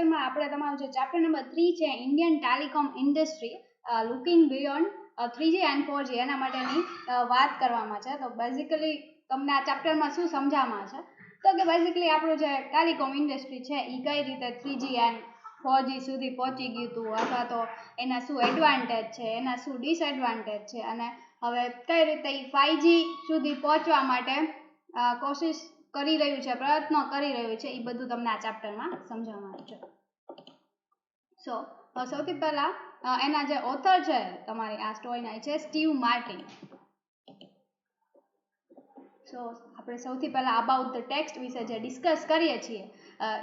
વિષયમાં આપણે તમારું જે ચેપ્ટર નંબર 3 છે Indian telecom industry looking beyond 3G and 4G એના માટેની વાત કરવામાં છે. તો બેઝિકલી તમને આ ચેપ્ટરમાં શું સમજાવવામાં છે તો કે બેઝિકલી આપણું જે ટેલિકોમ ઇન્ડસ્ટ્રી છે એ કઈ રીતે 3G એન્ડ 4G સુધી પહોંચી ગયું હતું, અથવા તો એના શું એડવાન્ટેજ છે, એના શું ડિસએડવાન્ટેજ છે, અને હવે કઈ રીતે 5G સુધી પહોંચવા માટે કોશિશ કરી રહ્યું છે, પ્રયત્નો કરી રહ્યું છે, એ બધું તમને આ ચેપ્ટરમાં સમજાવવાનું છે. સો સૌથી પહેલા એના જે ઓથર છે તમારી આ સ્ટોરીના છે સ્ટીવ માર્ટિન. સો આપણે સૌથી પહેલા અબાઉટ ધ ટેક્સ્ટ વિશે જે ડિસ્કસ કરીએ છીએ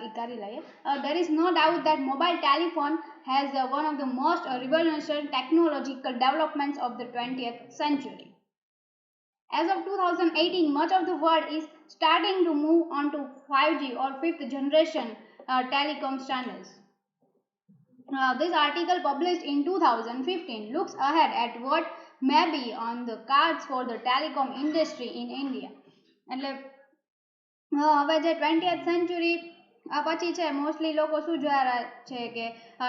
એ કરી લઈએ. There is no doubt that mobile telephone has one of the most revolutionary technological developments of the 20th century. As of 2018, much of the world is starting to move on to 5G or fifth generation telecom standards. This article published in 2015 looks ahead at what may be on the cards for the telecom industry in India. એટલે હવે જે 20th century પછી છે mostly લોકો શું જોયા છે કે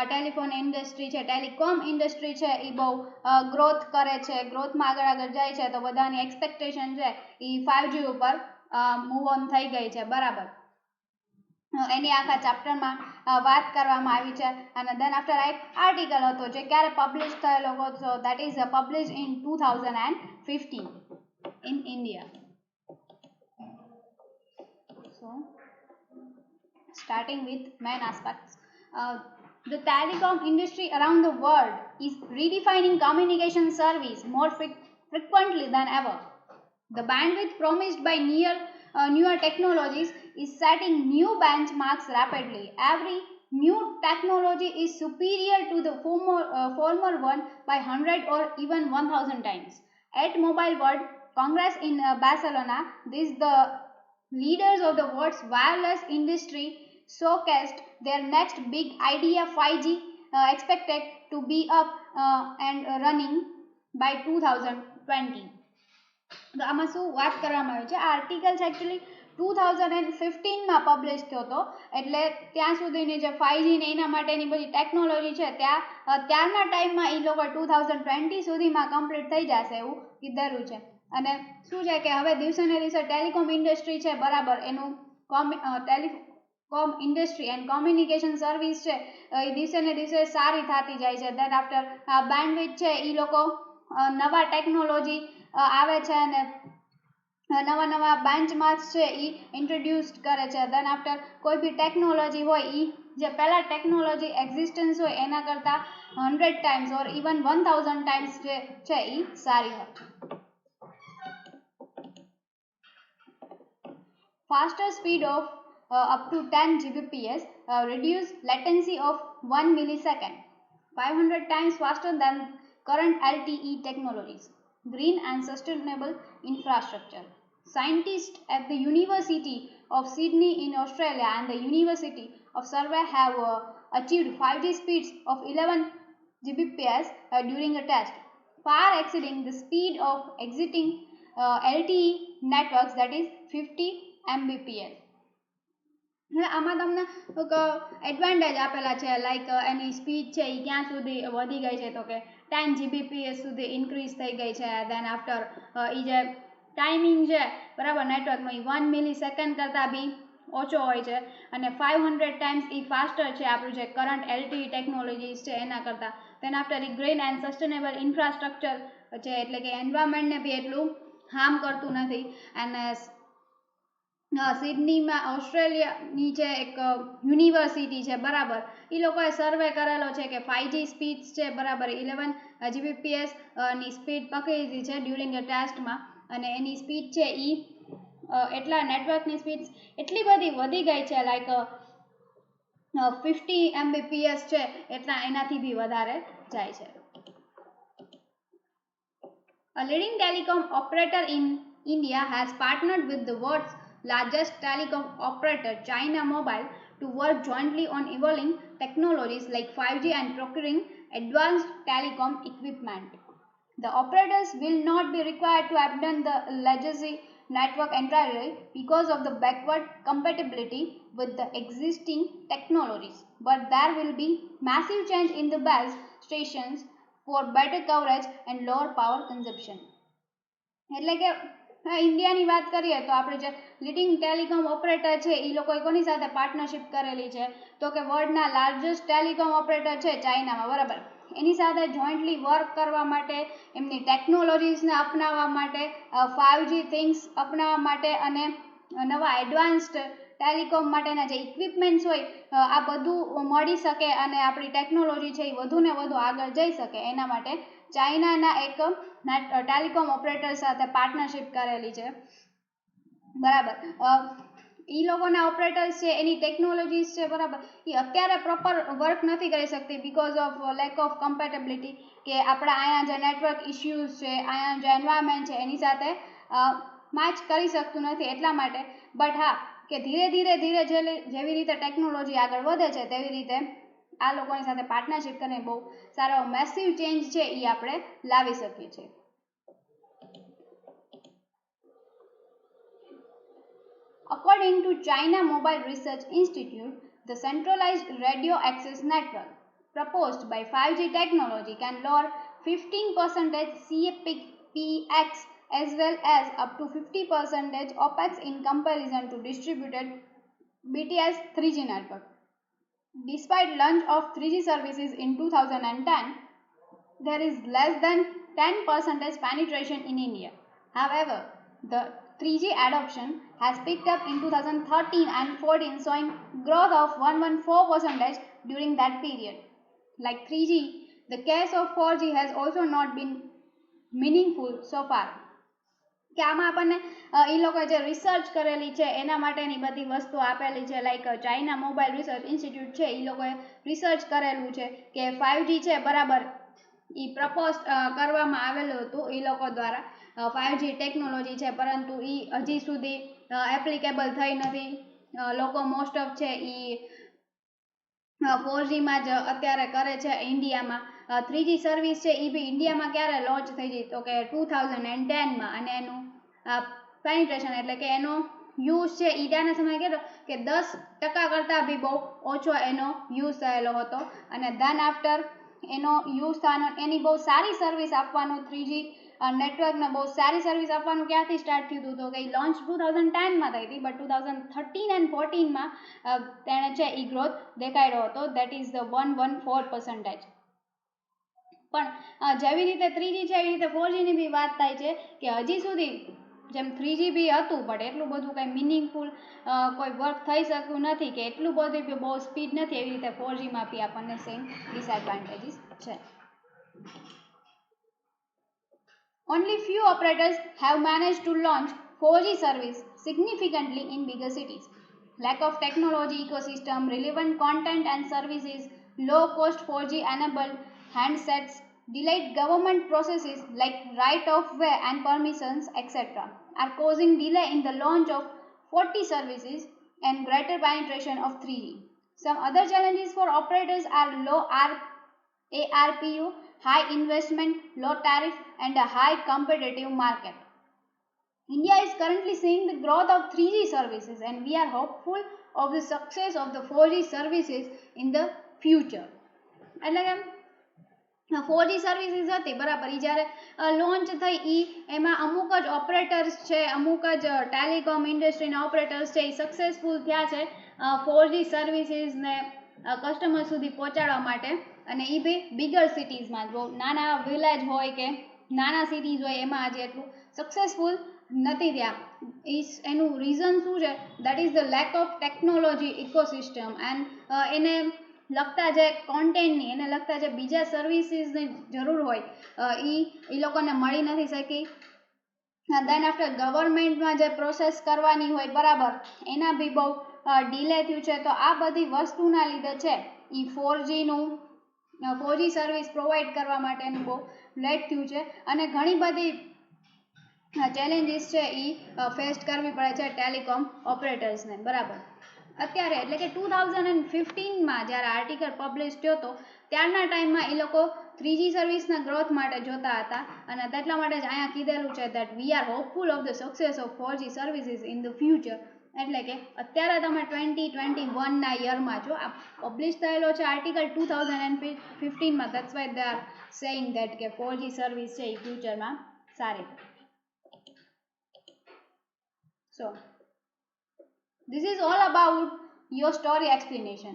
ટેલિફોન ઇન્ડસ્ટ્રી છે, ટેલિકોમ ઇન્ડસ્ટ્રી છે એ બહુ ગ્રોથ કરે છે, ગ્રોથમાં આગળ જાય છે, તો બધાની એક્સપેક્ટેશન છે એ 5G ઉપર મૂવ ઓન થઈ ગઈ છે. બરાબર, એની આખા ચેપ્ટરમાં વાત કરવામાં આવી છે. અને દેન આફ્ટર એક આર્ટિકલ હતો જે ક્યારે પબ્લિશ થયેલો હતો, that is publish in 2015 in India. So starting with main aspects, the telecom industry around the world is redefining communication service more frequently than ever. The bandwidth promised by newer technologies is setting new benchmarks rapidly. Every new technology is superior to the former one by 100 or even 1000 times. At Mobile World Congress in Barcelona, the leaders of the world's wireless industry showcased their next big idea, 5G, expected to be up and running by 2020. તો આમાં શું વાત કરવામાં આવી છે, આ article છે actually 2015માં publish થયો હતો. એટલે ત્યાં સુધીની જે 5G ને એના માટેની બધી ટેકનોલોજી છે ત્યારના ટાઈમમાં એ લોકો 2020 સુધીમાં કમ્પ્લીટ થઈ જશે એવું કીધેલું છે. અને શું છે કે હવે દિવસે ને દિવસે ટેલિકોમ ઇન્ડસ્ટ્રી છે બરાબર, એનું telecom industry and communication service છે એ દિવસે ને દિવસે સારી થતી જાય છે. દેન આફ્ટર બેન્ડવિડ્થ છે એ લોકો નવા ટેકનોલોજી આવે છે અને નવા બેન્ચમાર્ક્સ છે એ ઇન્ટ્રોડ્યુસ કરે છે. દેન આફ્ટર કોઈ બી ટેકનોલોજી હોય એ જે પહેલા ટેકનોલોજી એક્ઝિસ્ટન્સ હોય એના કરતાં 100 ટાઈમ્સ ઓર ઇવન 1000 ટાઈમ્સ જે છે એ સારી હોય. Faster speed of up to 10 Gbps, reduce latency of 1 millisecond, 500 times faster than current LTE technologies, green and sustainable infrastructure. Scientists at the University of Sydney in Australia and the University of Surrey have achieved 5G speeds of 11 Gbps during a test, far exceeding the speed of existing LTE networks, that is 50 Mbps. આમાં તમને advantage આપેલા છે, like એની speed છે એ ક્યાં સુધી વધી ગઈ છે તો કે 10 Gbps સુધી ઇન્ક્રીઝ થઈ ગઈ છે. દેન આફ્ટર એ જે ટાઈમિંગ છે બરાબર નેટવર્કનો એ 1 મિલીસેકન્ડ કરતાં બી ઓછો હોય છે અને 500 ટાઈમ્સ એ ફાસ્ટર છે આપણું જે કરંટ LTE ટેકનોલોજીસ છે એના કરતાં. Then after a green and sustainable infrastructure છે, એટલે કે એન્વાયરમેન્ટને બી એટલું હાર્મ કરતું નથી. અને સિડનીમાં ઓસ્ટ્રેલિયાની જે એક યુનિવર્સિટી છે બરાબર, એ લોકોએ સર્વે કરેલો છે કે 5G સ્પીડ્સ છે બરાબર 11 Gbps ની સ્પીડ પકડી લીધી છે ડ્યુરિંગ અ ટેસ્ટમાં. અને એની સ્પીડ છે એ એટલા નેટવર્કની સ્પીડ એટલી બધી વધી ગઈ છે, લાઈક 50 Mbps છે એટલા એનાથી બી વધારે જાય છે. A leading telecom operator in India has partnered with the world's largest telecom operator, China Mobile, to work jointly on evolving technologies like 5G and procuring advanced telecom equipment. The operators will not be required to abandon the legacy network entirely because of the backward compatibility with the existing technologies, but there will be massive change in the base stations for better coverage and lower power consumption. એટલે કે ઇન્ડિયાની વાત કરીએ તો આપણે જે leading telecom operator છે એ લોકોએ કોની સાથે પાર્ટનરશિપ કરેલી છે તો કે વર્લ્ડના લાર્જેસ્ટ ટેલિકોમ ઓપરેટર છે ચાઇનામાં, બરાબર. એની સાથે જોઈન્ટલી વર્ક કરવા માટે, એમની ટેકનોલોજીસને અપનાવવા માટે, 5G થિંગ્સ અપનાવવા માટે અને નવા એડવાન્સ્ડ ટેલિકોમ માટેના જે ઇક્વિપમેન્ટ્સ હોય આ બધું મળી શકે અને આપણી ટેકનોલોજી છે એ વધુને વધુ આગળ જઈ શકે એના માટે ચાઇનાના એક ટેલિકોમ ઓપરેટર સાથે પાર્ટનરશિપ કરેલી છે, બરાબર. એ લોકોના ઓપરેટર્સ છે એની ટેકનોલોજીસ છે, બરાબર, એ અત્યારે પ્રોપર વર્ક નથી કરી શકતી બીકોઝ ઓફ લેક ઓફ કમ્પેટેબિલિટી, કે આપણા અહીંયા જે નેટવર્ક ઇસ્યુઝ છે, અહીંયા જે એન્વાયરમેન્ટ છે એની સાથે મેચ કરી શકતું નથી એટલા માટે. બટ હા, કે ધીરે ધીરે જેવી રીતે ટેકનોલોજી આગળ વધે છે તેવી રીતે આ લોકોની સાથે પાર્ટનરશિપ કરીને બહુ સારો મેસિવ ચેન્જ છે એ આપણે લાવી શકીએ છીએ. According to China Mobile Research Institute, the centralized radio access network proposed by 5G technology can lower 15% CAPEX as well as up to 50% OPEX in comparison to distributed BTS 3G network. Despite launch of 3G services in 2010, there is less than 10% penetration in India. However, the 3G adoption has picked up in 2013 and 14, showing growth of 114% during that period. Like 3G, the case of 4G has also not been meaningful so far. કે આમાં આપણને એ લોકોએ જે research કરેલી છે એના માટેની બધી વસ્તુ આપેલી છે, like China mobile research institute છે એ લોકોએ રિસર્ચ કરેલું છે કે 5G છે, બરાબર, એ પ્રપોઝ કરવામાં આવેલું હતું એ લોકો દ્વારા 5G ટેકનોલોજી છે, પરંતુ એ હજી સુધી એપ્લિકેબલ થઈ નથી. લોકો મોસ્ટ ઓફ છે એ 4Gમાં જ અત્યારે કરે છે ઇન્ડિયામાં. 3G સર્વિસ છે એ બી ઇન્ડિયામાં ક્યારે લોન્ચ થઈ ગઈ તો કે 2010માં, અને એનું પેનિટ્રેશન એટલે કે એનો યુઝ છે એ ત્યાંના સમયે કેટલો કે 10% કરતાં બી બહુ ઓછો એનો યુઝ થયેલો હતો. અને ધેન આફ્ટર એનો યુઝ થવાનો, એની બહુ સારી સર્વિસ આપવાનું 3G નેટવર્કને બહુ સારી સર્વિસ આપવાનું ક્યાંથી સ્ટાર્ટ થયું હતું તો કે લોન્ચ 2010માં થઈ હતી, બટ 2013 અને 14માં તેણે છે એ ગ્રોથ દેખાડ્યો હતો, દેટ ઇઝ ધ 114%. પણ જેવી રીતે 3G છે એવી રીતે 4Gની બી વાત થાય છે કે હજી સુધી જેમ 3G બી હતું બટ એટલું બધું કંઈ મિનિંગફુલ કોઈ વર્ક થઈ શકતું નથી, કે એટલું બધું બી બહુ સ્પીડ નથી, એવી રીતે 4Gમાં બી આપણને સેમ ડિસએડવાન્ટેજીસ છે. Only few operators have managed to launch 4G service significantly in bigger cities. Lack of technology ecosystem, relevant content and services, low-cost 4G enabled handsets, delayed government processes like right-of-way and permissions, etc. are causing delay in the launch of 4G services and greater penetration of 3G. Some other challenges for operators are low ARPU, high investment, low tariff, and a high competitive market. India is currently seeing the growth of 3G services, and we are hopeful of the success of the 4G services in the future. એટલે કે 4G services હતી, બરાબર, એ જ્યારે launch થઈ એમાં અમુક જ operators છે, અમુક જ ટેલિકોમ ઇન્ડસ્ટ્રીના ઓપરેટર્સ છે એ સક્સેસફુલ થયા છે 4G સર્વિસીસને કસ્ટમર સુધી પહોંચાડવા માટે, અને એ બી બિગર સિટીઝમાં. જો નાના વિલેજ હોય કે નાના સિટીઝ હોય એમાં આજે એટલું સક્સેસફુલ નથી થયા. એનું રીઝન શું છે? That is the lack of technology ecosystem and એને લગતા જે કોન્ટેન્ટની, એને લગતા જે બીજા સર્વિસીસની જરૂર હોય એ લોકોને મળી નથી શકી. દેન આફ્ટર ગવર્મેન્ટમાં જે પ્રોસેસ કરવાની હોય, બરાબર, એના બી બહુ ડિલે થયું છે. તો આ બધી વસ્તુના લીધે છે એ 4G સર્વિસ પ્રોવાઈડ કરવા માટેનું બહુ લેટ થયું છે, અને ઘણી બધી ચેલેન્જીસ છે એ ફેસ કરવી પડે છે ટેલિકોમ ઓપરેટર્સને, બરાબર. અત્યારે એટલે કે 2015માં જ્યારે આર્ટિકલ પબ્લિશ થયો હતો ત્યારના ટાઈમમાં એ લોકો 3G સર્વિસના ગ્રોથ માટે જોતા હતા અને તેટલા માટે જ અહીંયા કીધેલું છે that we are hopeful of the success of 4G services in the future. એટલે કે અત્યારે તમે 2021ના યરમાં છો, આ પબ્લિશ થયેલો છે આર્ટિકલ 2015માં, that's why they are saying that કે 4G સર્વિસ છે એ ફ્યુચરમાં સારી. So this is all about your story explanation.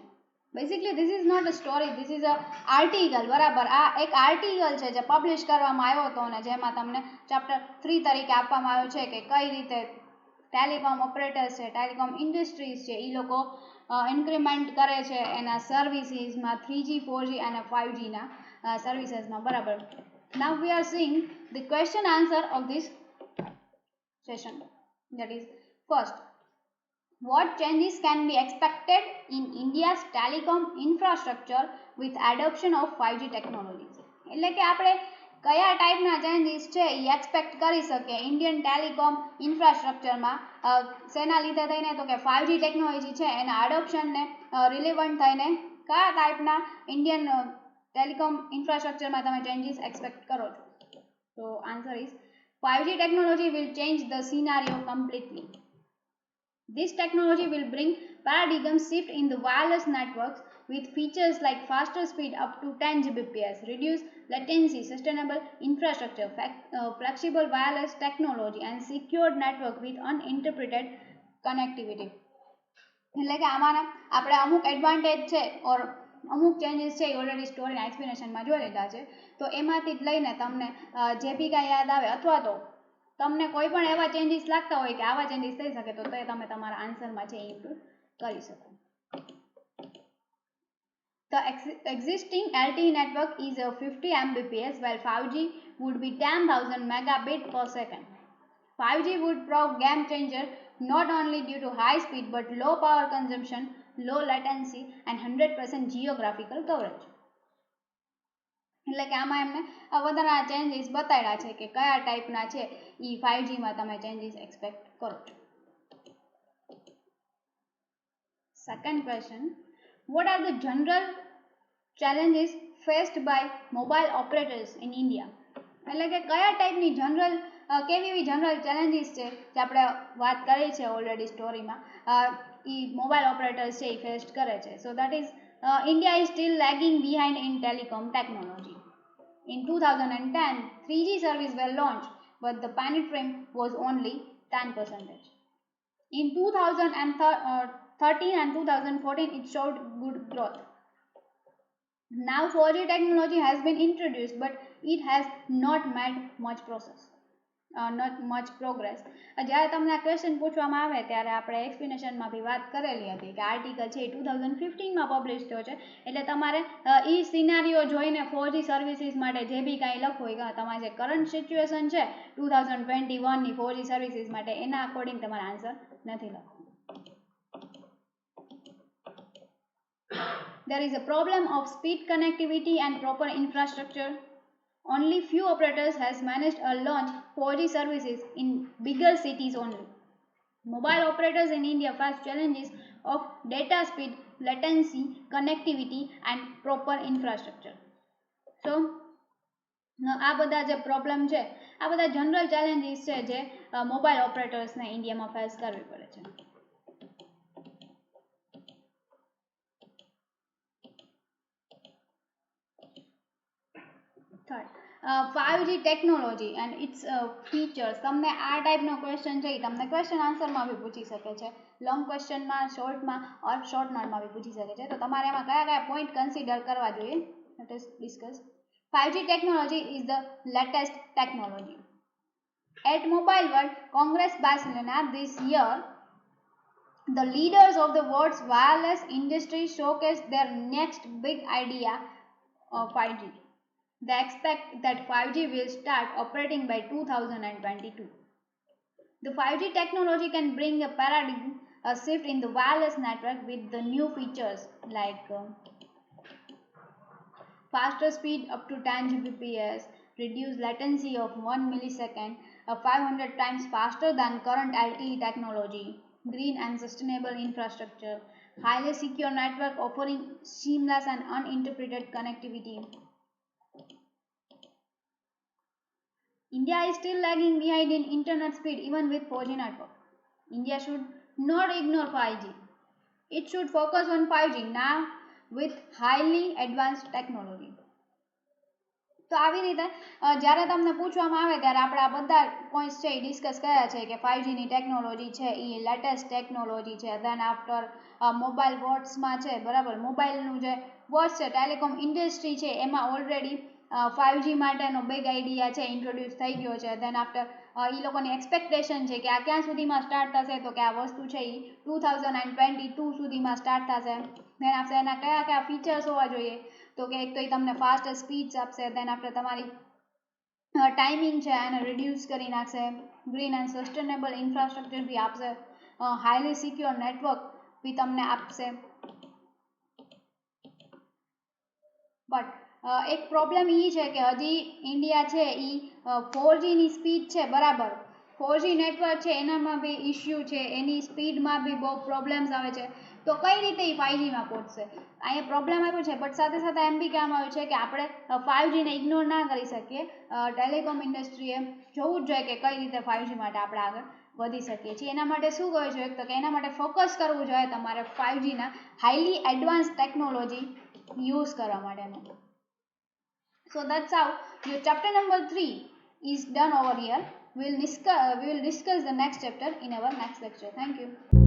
Basically this is not a story, this is a article. બરાબર, આ એક આર્ટિકલ છે જે પબ્લિશ કરવામાં આવ્યો હતો અને જેમાં તમને ચેપ્ટર 3 તરીકે આપવામાં આવ્યો છે કે કઈ રીતે ટેલિકોમ ઓપરેટર્સ છે, ટેલિકોમ ઇન્ડસ્ટ્રીઝ છે, એ લોકો ઇન્ક્રીમેન્ટ કરે છે એના સર્વિસીસમાં 3G 4G અને 5Gના સર્વિસીસમાં. બરાબર. Now we are seeing the question answer of this session. That is, first, what changes can be expected in India's telecom infrastructure with adoption of 5G technologies? એટલે કે આપણે કયા ટાઈપના ચેન્જીસ છે એ એક્સપેક્ટ કરી શકીએ ઇન્ડિયન ટેલિકોમ ઇન્ફ્રાસ્ટ્રક્ચરમાં શેના લીધે થઈને, તો કે 5G ટેકનોલોજી છે એના એડોપ્શનને રિલેવન્ટ થઈને કયા ટાઈપના ઇન્ડિયન ટેલિકોમ ઇન્ફ્રાસ્ટ્રક્ચરમાં તમે ચેન્જીસ એક્સપેક્ટ કરો છો? તો answer is 5G technology will change the scenario completely. This technology will bring paradigm shift in the wireless networks with features like faster speed up to 10 Gbps, reduced latency, sustainable infrastructure, flexible wireless technology and secured network with uninterrupted connectivity. એટલે કે આમાંના આપણે અમુક advantage છે ઓર અમુક changes છે એ already સ્ટોરીના એક્સપ્લેનેશનમાં જોઈ લીધા છે. તો એમાંથી જ લઈને તમને જે બી કાંઈ યાદ આવે અથવા તો તમને કોઈ પણ એવા ચેન્જીસ લાગતા હોય કે આવા ચેન્જીસ થઈ શકે તો તે તમે તમારા આન્સરમાં છે ઇન્ક્લુડ કરી શકો. The existing LTE network is a 50 Mbps while 5G would be 10,000 megabit per second. 5G would prove game changer not only due to high speed but low power consumption, low latency and 100% geographical coverage. એટલે કે આમાં એમને વધારાના changes બતાડ્યા છે કે કયા ટાઈપના છે એ 5Gમાં તમે ચેન્જીસ એક્સપેક્ટ કરો છો. Second question, what are the general challenges faced by mobile operators in India? એટલે કે કયા ટાઈપની કેવી એવી જનરલ ચેલેન્જીસ છે જે આપણે વાત કરી છે ઓલરેડી સ્ટોરીમાં એ મોબાઈલ ઓપરેટર્સ છે એ ફેસ કરે છે. So that is India is still lagging behind in telecom technology. In 2010, 3G services were launched, but the penetration was only 10%. In 2013 and 2014, it showed good growth. Now 4G technology has been introduced, but it has not made much progress. જ્યારે તમને આ question પૂછવામાં આવે ત્યારે આપણે એક્સપ્લેનેશનમાં બી વાત કરેલી હતી કે આર્ટિકલ છે એ 2015માં પબ્લિશ થયો છે એટલે તમારે એ સિનારીઓ જોઈને 4G સર્વિસીસ માટે જે બી કાંઈ લખવું હોય તમારે જે કરંટ સિચ્યુએશન છે 2021ની 4G સર્વિસીસ માટે એના અકોર્ડિંગ તમારે આન્સર નથી લખવું. There is a problem of speed connectivity and proper infrastructure. Only few operators has managed to launch 4G services in bigger cities only. Mobile operators in India face challenges of data speed, latency, connectivity and proper infrastructure. So આ બધા જે problem છે આ બધા general challenges છે જે mobile ઓપરેટર્સને ઇન્ડિયામાં face કરવી પડે છે. Third, 5G technology and its features. તમને આ ટાઈપનો ક્વેશ્ચન છે એ તમને ક્વેશ્ચન આન્સરમાં બી પૂછી શકે છે, લોંગ ક્વેશ્ચનમાં, શોર્ટમાં ઓર શોર્ટ નોટમાં બી પૂછી શકે છે. તો તમારે એમાં કયા કયા પોઈન્ટ કન્સિડર કરવા જોઈએ let us discuss. 5G technology is the latest technology. At Mobile World Congress Barcelona this year, the leaders of the world's wireless industry showcased their next big idea of 5G. They expect that 5G will start operating by 2022. The 5G technology can bring a paradigm shift in the wireless network with the new features like faster speed up to 10 Gbps, reduced latency of 1 millisecond, 500 times faster than current LTE technology, green and sustainable infrastructure, highly secure network offering seamless and uninterrupted connectivity. India is still lagging behind in internet speed even with 4G network. India should not ignore 5G. It should focus on 5G now with highly advanced technology. તો આવી રીતે જ્યારે તમને પૂછવામાં આવે ત્યારે આપણે આ બધા પોઈન્ટ્સ છે એ ડિસ્કસ કર્યા છે કે 5Gની ટેકનોલોજી છે એ લેટેસ્ટ ટેકનોલોજી છે. ધેન આફ્ટર મોબાઈલ વોટ્સમાં છે બરાબર, મોબાઈલનું જે વોટ્સ છે ટેલિકોમ ઇન્ડસ્ટ્રી છે એમાં ઓલરેડી 5G માટેનો બિગ આઈડિયા છે ઇન્ટ્રોડ્યુસ થઈ ગયો છે. ધેન આફ્ટર એ લોકોની એક્સપેક્ટેશન છે કે આ ક્યાં સુધીમાં સ્ટાર્ટ થશે, તો કે આ વસ્તુ છે એ 2022 સુધીમાં સ્ટાર્ટ થશે. ધેન આફ્ટર એના કયા કયા ફીચર્સ હોવા જોઈએ, તો કે એક તો એ તમને ફાસ્ટ સ્પીડ્સ આપશે. ધેન આફ્ટર તમારી ટાઈમિંગ છે એને રિડ્યુસ કરી નાખશે. ગ્રીન એન્ડ સસ્ટેનેબલ ઇન્ફ્રાસ્ટ્રક્ચર બી આપશે. હાઈલી સિક્યોર નેટવર્ક બી તમને આપશે. બટ એક પ્રોબ્લેમ એ છે કે હજી ઇન્ડિયા છે એ 4Gની સ્પીડ છે બરાબર, 4G નેટવર્ક છે એનામાં બી ઇસ્યુ છે, એની સ્પીડમાં બી બહુ પ્રોબ્લેમ્સ આવે છે. તો કઈ રીતે એ 5Gમાં પહોંચશે, અહીંયા પ્રોબ્લેમ આવ્યો છે. બટ સાથે સાથે એમ બી કહેવામાં આવ્યું છે કે આપણે 5Gને ઇગ્નોર ના કરી શકીએ. ટેલિકોમ ઇન્ડસ્ટ્રીએ જોવું જ જોઈએ કે કઈ રીતે 5G માટે આપણે આગળ વધી શકીએ છીએ. એના માટે શું કરવું જોઈએ, તો કે એના માટે ફોકસ કરવું જોઈએ તમારે 5Gના હાઈલી એડવાન્સ ટેકનોલોજી યુઝ કરવા માટેનું. So that's how your chapter number 3 is done over here. We will discuss the next chapter in our next lecture. Thank you.